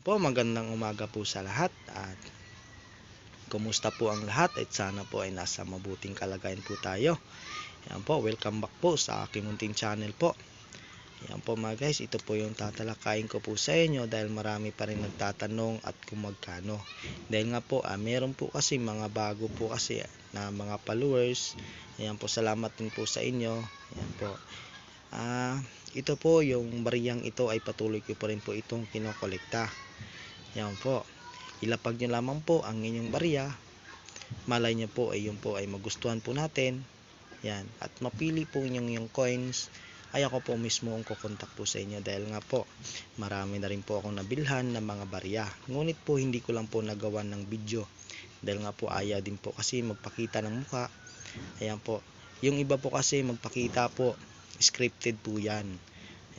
Po, magandang umaga po sa lahat at kumusta po ang lahat at sana po ay nasa mabuting kalagayan po tayo. Yan po, welcome back po sa aking munting channel po. Yan po mga guys, ito po yung tatalakayin ko po sa inyo dahil marami pa rin nagtatanong at kung magkano. Dahil nga po, meron po kasi mga bago po kasi na mga followers. Yan po, salamat din po sa inyo. Yan po. Ito po, yung bariyang ito ay patuloy ko pa rin po itong kinokolekta. Yan po. Ilapag nyo lamang po ang inyong barya. Malay nyo po ay yun po ay magustuhan po natin. Yan. At mapili po yung coins. Ay ako po mismo ang kukontak po sa inyo dahil nga po marami na rin po akong nabilhan ng mga barya. Ngunit po hindi ko lang po nagawan ng video dahil nga po ayaw din po kasi magpakita ng mukha. Ayan po. Yung iba po kasi magpakita po scripted po yan.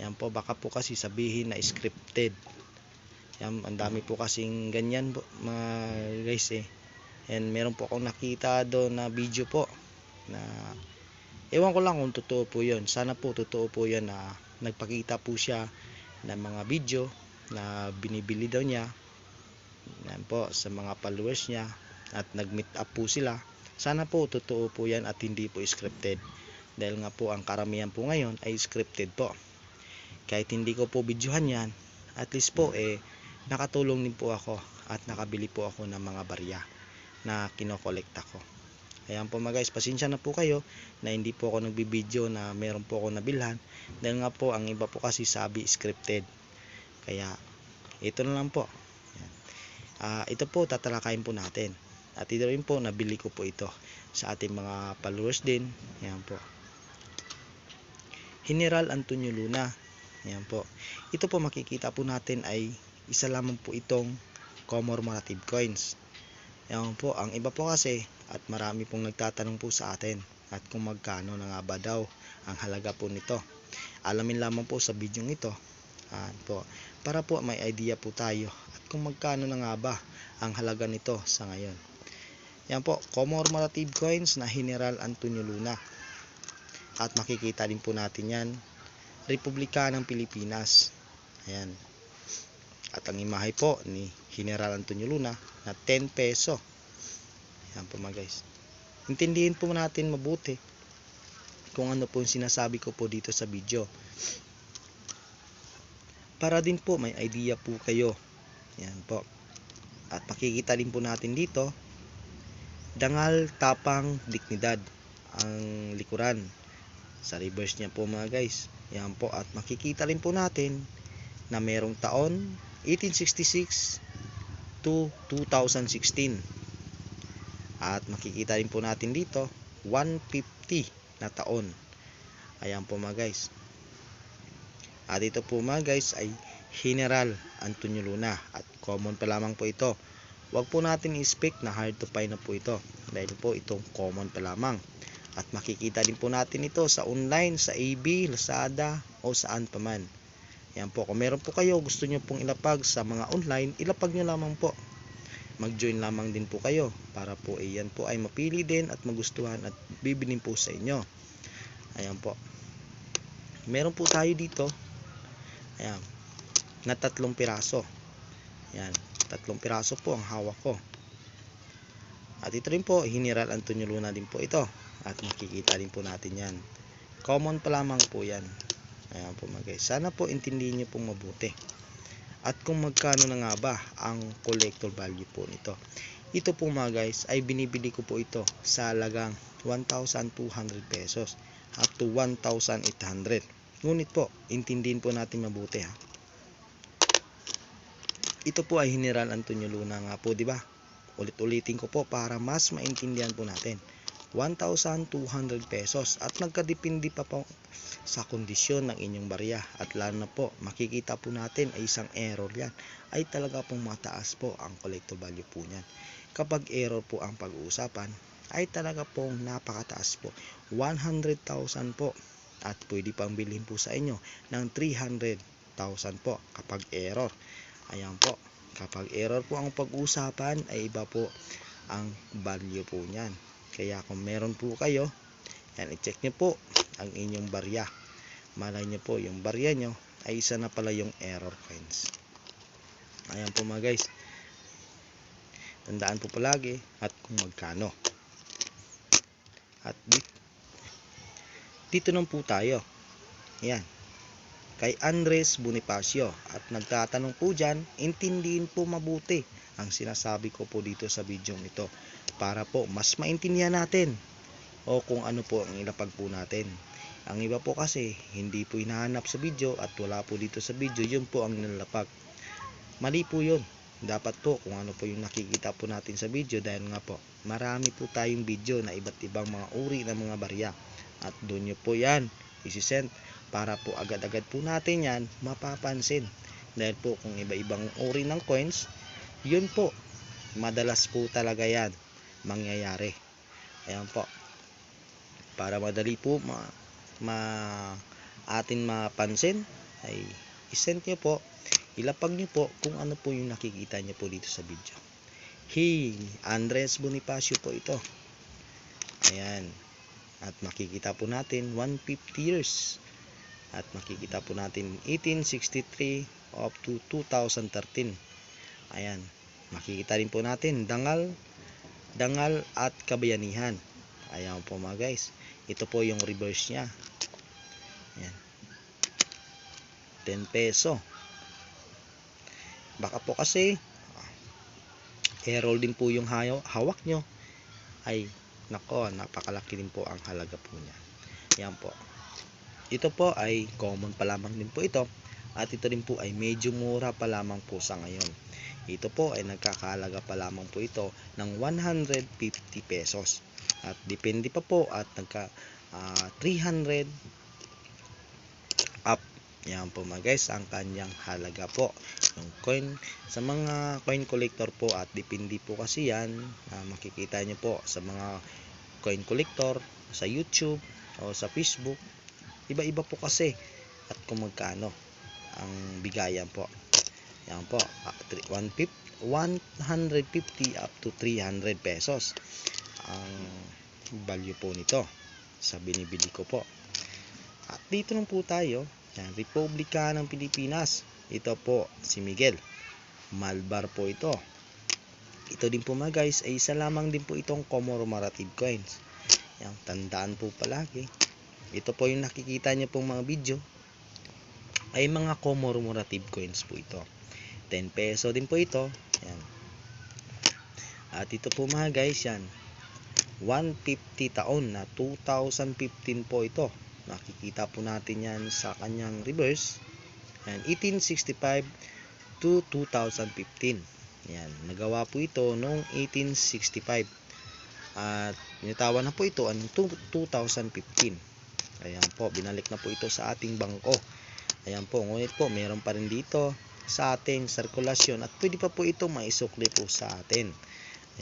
Ayan po, baka po kasi sabihin na scripted. Yan, ang dami po kasing ganyan po, mga guys And meron po akong nakita doon na video po na ewan ko lang kung totoo po yun. Sana po totoo po yan na nagpakita po siya ng mga video na binibili daw niya. Yan po, sa mga followers niya at nag-meet up po sila. Sana po totoo po yan at hindi po scripted. Dahil nga po ang karamihan po ngayon ay scripted po. Kahit hindi ko po videohan yan, at least po nakatulong din po ako at nakabili po ako ng mga barya na kinokolekta ko. Ayan po mga guys, pasensya na po kayo na hindi po ako nagbibideo na meron po ako nabilhan dahil nga po ang iba po kasi sabi scripted. Kaya ito na lang po. Ito po tatalakayin po natin. At ito rin po nabili ko po ito sa ating mga followers din. Ayan po. General Antonio Luna. Ayan po. Ito po makikita po natin ay isa lamang po itong commemorative coins. Ayan po, ang iba po kasi at marami pong nagtatanong po sa atin at kung magkano na nga ba daw ang halaga po nito. Alamin lamang po sa video ito po, para po may idea po tayo at kung magkano na nga ba ang halaga nito sa ngayon. Yan po, commemorative coins na General Antonio Luna. At makikita din po natin yan, Republika ng Pilipinas. Ayan. At ang imahe po ni General Antonio Luna na 10 peso. Ayan po mga guys. Intindihin po natin mabuti kung ano po yung sinasabi ko po dito sa video. Para din po may idea po kayo. Ayan po. At makikita din po natin dito, Dangal Tapang Dignidad ang likuran. Sa reverse niya po mga guys. Ayan po. At makikita rin po natin na merong taon 1866 to 2016. At makikita rin po natin dito 150 na taon. Ayan po mga guys. At ito po mga guys ay General Antonio Luna at common pa lamang po ito. Huwag po natin i-expect na hard to find na po ito dahil po itong common pa lamang. At makikita din po natin ito sa online, sa AB, Lazada o saan pa man. Ayan po, kung meron po kayo gusto nyo pong ilapag sa mga online, ilapag nyo lamang po. Mag-join lamang din po kayo para po iyan po ay mapili din at magustuhan at bibilin po sa inyo. Ayan po. Meron po tayo dito. Ayan. Na 3 piraso. Ayan. 3 piraso po ang hawak ko. At ito rin po, General Antonio Luna din po ito. At makikita din po natin yan. Common pa lamang po yan. Ayan po mga guys. Sana po intindihin nyo pong mabuti. At kung magkano na nga ba ang collector value po nito. Ito po mga guys ay binibili ko po ito sa halagang 1,200 pesos up to 1,800. Ngunit po, intindihin po natin mabuti ha. Ito po ay General Antonio Luna nga po, di ba? Ulit-ulitin ko po para mas maintindihan po natin. 1,200 pesos at nagkadepende pa po sa kondisyon ng inyong barya at lalo na po makikita po natin ay isang error yan ay talaga pong mataas po ang collector value po niyan. Kapag error po ang pag-uusapan ay talaga pong napakataas po, 100,000 po at pwede pang bilhin po sa inyo ng 300,000 po kapag error. Ayan po, kapag error po ang pag-uusapan ay iba po ang value po niyan. Kaya kung meron po kayo, yan, i-check nyo po ang inyong barya. Malay nyo po yung barya nyo ay isa na pala yung error coins. Ayan po mga guys. Tandaan po palagi at kung magkano. At dito lang po tayo. Ayan. Kay Andres Bonifacio. At nagtatanong po dyan, intindihin po mabuti ang sinasabi ko po dito sa video ito. Para po mas maintindihan natin o kung ano po ang ilapag po natin. Ang iba po kasi hindi po hinahanap sa video at wala po dito sa video, yun po ang nilalapag. Mali po yun. Dapat po kung ano po yung nakikita po natin sa video, dahil nga po marami po tayong video na iba't ibang mga uri ng mga barya. At doon nyo po yan isisend para po agad-agad po natin yan mapapansin. Dahil po kung iba-ibang uri ng coins, yun po madalas po talaga yan mangyayari. Ayan po. Para madali po atin mapansin ay isend nyo po, ilapag nyo po kung ano po yung nakikita nyo po dito sa video. Hey, Andres Bonifacio po ito. Ayan. At makikita po natin 150 years. At makikita po natin 1863 up to 2013. Ayan. Makikita rin po natin dangal at kabayanihan. Ayan po mga guys. Ito po yung reverse nya. Ayan. 10 peso. Baka po kasi i-roll din po yung hawak nyo. Ay nako, napakalaki din po ang halaga po niya. Ayan po. Ito po ay common pa lamang din po ito. At ito din po ay medyo mura pa lamang po sa ngayon. Ito po ay nagkakahalaga pa lamang po ito ng 150 pesos. At depende pa po at nagka 300 up. Yan po mga guys ang kanyang halaga po. Yung coin sa mga coin collector po, at depende po kasi yan, makikita nyo po sa mga coin collector sa YouTube o sa Facebook. Iba-iba po kasi at kung magkano ang bigayan po. Yan po, 150 up to 300 pesos ang value po nito sa binibili ko po. At dito lang po tayo, yan, Republika ng Pilipinas. Ito po si Miguel Malbar po ito. Ito din po mga guys ay isa lamang din po itong commemorative coins. Yan, tandaan po palagi. Ito po yung nakikita niyo pong mga video ay mga commemorative coins po ito. 10 peso din po ito. Yan. At ito po mga guys, yan 150 taon na 2015 po ito. Nakikita po natin yan sa kanyang reverse. Yan, 1865 to 2015. Yan, nagawa po ito noong 1865. At nitawa na po ito ang 2015. Ayan po, binalik na po ito sa ating bangko. Ayan po, ngunit po meron pa rin dito sa ating sirkulasyon at pwede pa po ito maisukli po sa atin.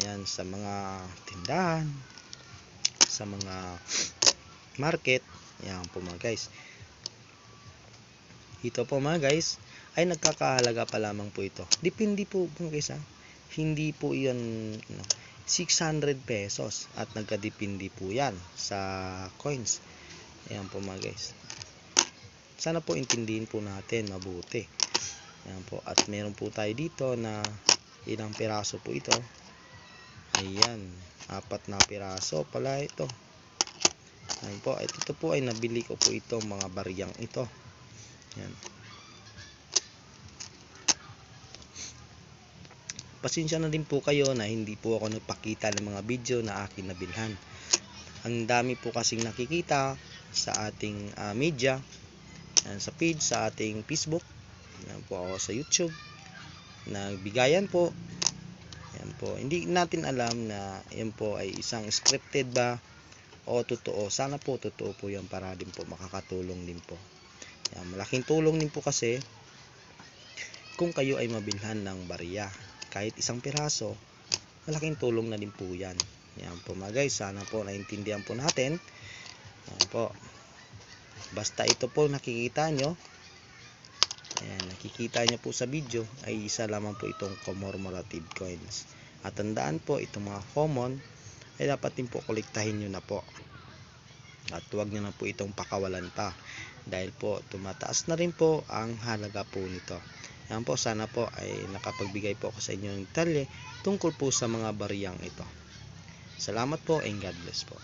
Ayan, sa mga tindahan, sa mga market. Ayan po mga guys. Ito po mga guys ay nagkakahalaga pa lamang po ito. Depende po mga guys ha. Hindi po yan 600 pesos at nagkadepende po yan sa coins. Ayan po mga guys. Sana po intindihin po natin mabuti. Ayan po. At meron po tayo dito na ilang piraso po ito. Ayan. 4 na piraso pala ito. Ayan po. At ito po ay nabili ko po ito mga baryang ito. Ayan. Pasensya na din po kayo na hindi po ako nagpakita ng mga video na akin nabilhan. Ang dami po kasing nakikita sa ating media, sa page, sa ating Facebook. Yan po ako sa YouTube. Nagbigayan po. Yan po. Hindi natin alam na yan po ay isang scripted ba o totoo. Sana po totoo po yan para din po makakatulong din po. Yan, malaking tulong din po kasi kung kayo ay mabilhan ng barya. Kahit isang piraso, malaking tulong na din po yan. Yan po mga guys, sana po naintindihan po natin. Yan po. Basta ito po nakikita nyo, ayan, nakikita nyo po sa video, ay isa lamang po itong commemorative coins. At tandaan po, itong mga common, ay dapat din po kolektahin nyo na po. At huwag nyo na po itong pakawalan pa. Dahil po, tumataas na rin po ang halaga po nito. Yan po, sana po ay nakapagbigay po ako sa inyo ng detalye tungkol po sa mga bariyang ito. Salamat po and God bless po.